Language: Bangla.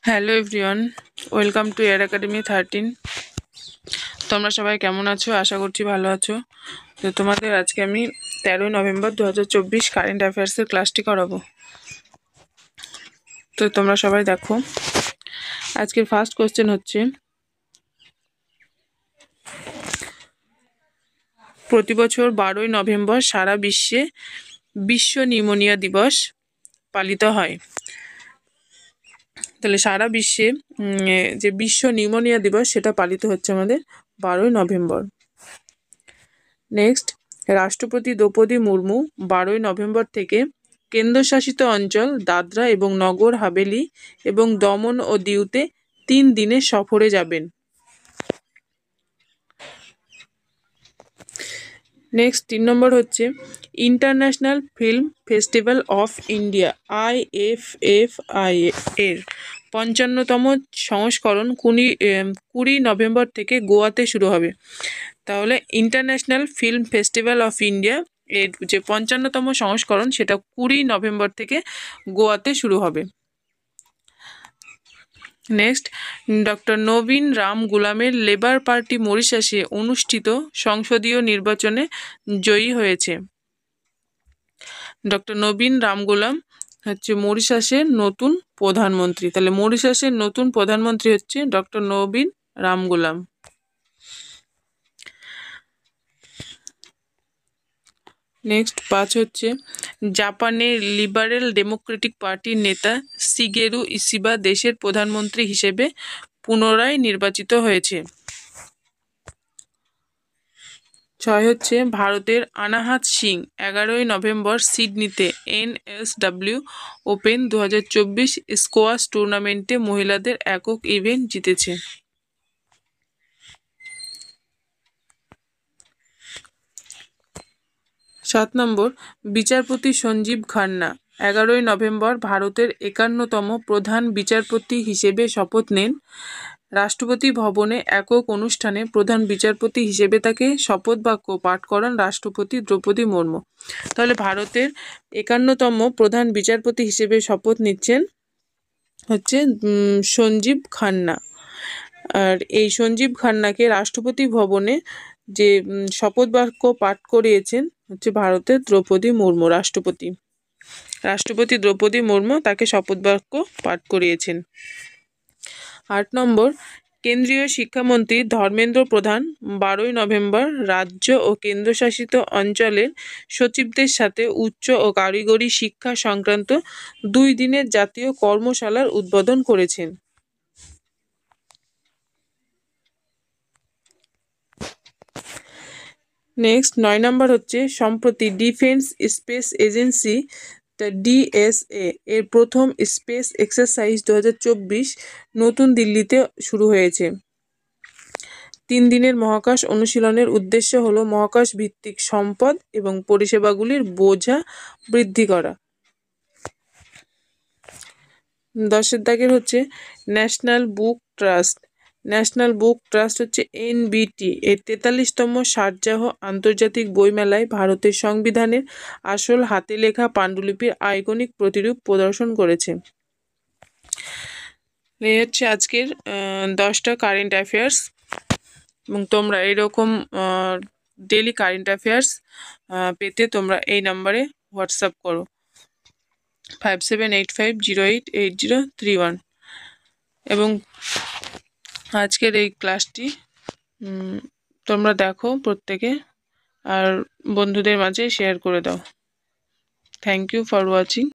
Hello everyone, welcome to air academy 13। তোমরা সবাই কেমন আছো? আশা করছি ভালো আছো। তো তোমাদের আজকে আমি 13ই নভেম্বর 2024 কারেন্ট অ্যাফেয়ার্সের ক্লাসটি করাবো। তো তোমরা সবাই দেখো, আজকের ফার্স্ট কোশ্চেন হচ্ছে, প্রতি বছর 12ই নভেম্বর সারা বিশ্বে বিশ্ব নিউমোনিয়া দিবস পালিত হয়। তাহলে সারা বিশ্বে যে বিশ্ব নিউমোনিয়া দিবস সেটা পালিত হচ্ছে আমাদের 12ই নভেম্বর। নেক্সট, রাষ্ট্রপতি দ্রৌপদী মুর্মু 12ই নভেম্বর থেকে কেন্দ্রশাসিত অঞ্চল দাদরা এবং নগর হাভেলি এবং দমন ও দিউতে 3 দিনের সফরে যাবেন। নেক্সট 3 নম্বর হচ্ছে, international film festival of India IFFI এর 55তম সংস্করণ 20 নভেম্বর থেকে গোয়াতে শুরু হবে। তাহলে international film festival of India এর যে 55তম সংস্করণ সেটা 20 নভেম্বর থেকে গোয়াতে শুরু হবে। নেক্সট, ডক্টর নবীন রাম গুলামের লেবার পার্টি মরিশাসে অনুষ্ঠিত সংসদীয় নির্বাচনে জয়ী হয়েছে। ডক্টর নবীন রাম গুলাম হচ্ছে মরিশাসের নতুন প্রধানমন্ত্রী। তাহলে মরিশাসের নতুন প্রধানমন্ত্রী হচ্ছে ডক্টর নবীন রাম গুলাম। নেক্সট 5 হচ্ছে, জাপানের লিবারেল ডেমোক্রেটিক পার্টির নেতা শিগেরু ইশিবা দেশের প্রধানমন্ত্রী হিসেবে পুনরায় নির্বাচিত হয়েছে। 6 হচ্ছে, ভারতের অনাহাত সিং 11ই নভেম্বর সিডনিতে NSW ওপেন 2024 স্কোয়াশ টুর্নামেন্টে মহিলাদের একক ইভেন্ট জিতেছে। 7 নম্বর, বিচারপতি সঞ্জীব খান্না 11ই নভেম্বর ভারতের 51তম প্রধান বিচারপতি হিসেবে শপথ নেন। রাষ্ট্রপতি ভবনে একক অনুষ্ঠানে প্রধান বিচারপতি হিসেবে তাকে শপথ বাক্য পাঠ করান রাষ্ট্রপতি দ্রৌপদী মুর্মু। তাহলে ভারতের 51তম প্রধান বিচারপতি হিসেবে শপথ নিচ্ছেন হচ্ছে সঞ্জীব খান্না। আর এই সঞ্জীব খান্নাকে রাষ্ট্রপতি ভবনে যে শপথ বাক্য পাঠ করিয়েছেন হচ্ছে ভারতের দ্রৌপদী মুর্মু। রাষ্ট্রপতি দ্রৌপদী মুর্মু তাকে শপথ বাক্য পাঠ করিয়েছেন। 8 নম্বর, কেন্দ্রীয় শিক্ষামন্ত্রী ধর্মেন্দ্র প্রধান 12ই নভেম্বর রাজ্য ও কেন্দ্রশাসিত অঞ্চলের সচিবদের সাথে উচ্চ ও কারিগরি শিক্ষা সংক্রান্ত 2 দিনের জাতীয় কর্মশালার উদ্বোধন করেছেন। নেক্সট 9 নম্বর হচ্ছে, সম্প্রতি ডিফেন্স স্পেস এজেন্সি DSA এর প্রথম স্পেস এক্সারসাইজ 2024 নতুন দিল্লিতে শুরু হয়েছে। 3 দিনের মহাকাশ অনুশীলনের উদ্দেশ্য হলো মহাকাশ ভিত্তিক সম্পদ এবং পরিষেবাগুলির বোঝা বৃদ্ধি করা। 10 দাগের হচ্ছে, ন্যাশনাল বুক ট্রাস্ট হচ্ছে NBT এর 43তম শারজাহ আন্তর্জাতিক বইমেলায় ভারতের সংবিধানের আসল হাতে লেখা পাণ্ডুলিপির আইকনিক প্রতিরূপ প্রদর্শন করেছে। এই হচ্ছে আজকের 10টা কারেন্ট অ্যাফেয়ার্স। এবং তোমরা এরকম ডেলি কারেন্ট অ্যাফেয়ার্স পেতে তোমরা এই নাম্বারে হোয়াটসঅ্যাপ করো 5785088031। এবং আজকের এই ক্লাসটি তোমরা দেখো প্রত্যেকে, আর বন্ধুদের মাঝে শেয়ার করে দাও। Thank you for watching.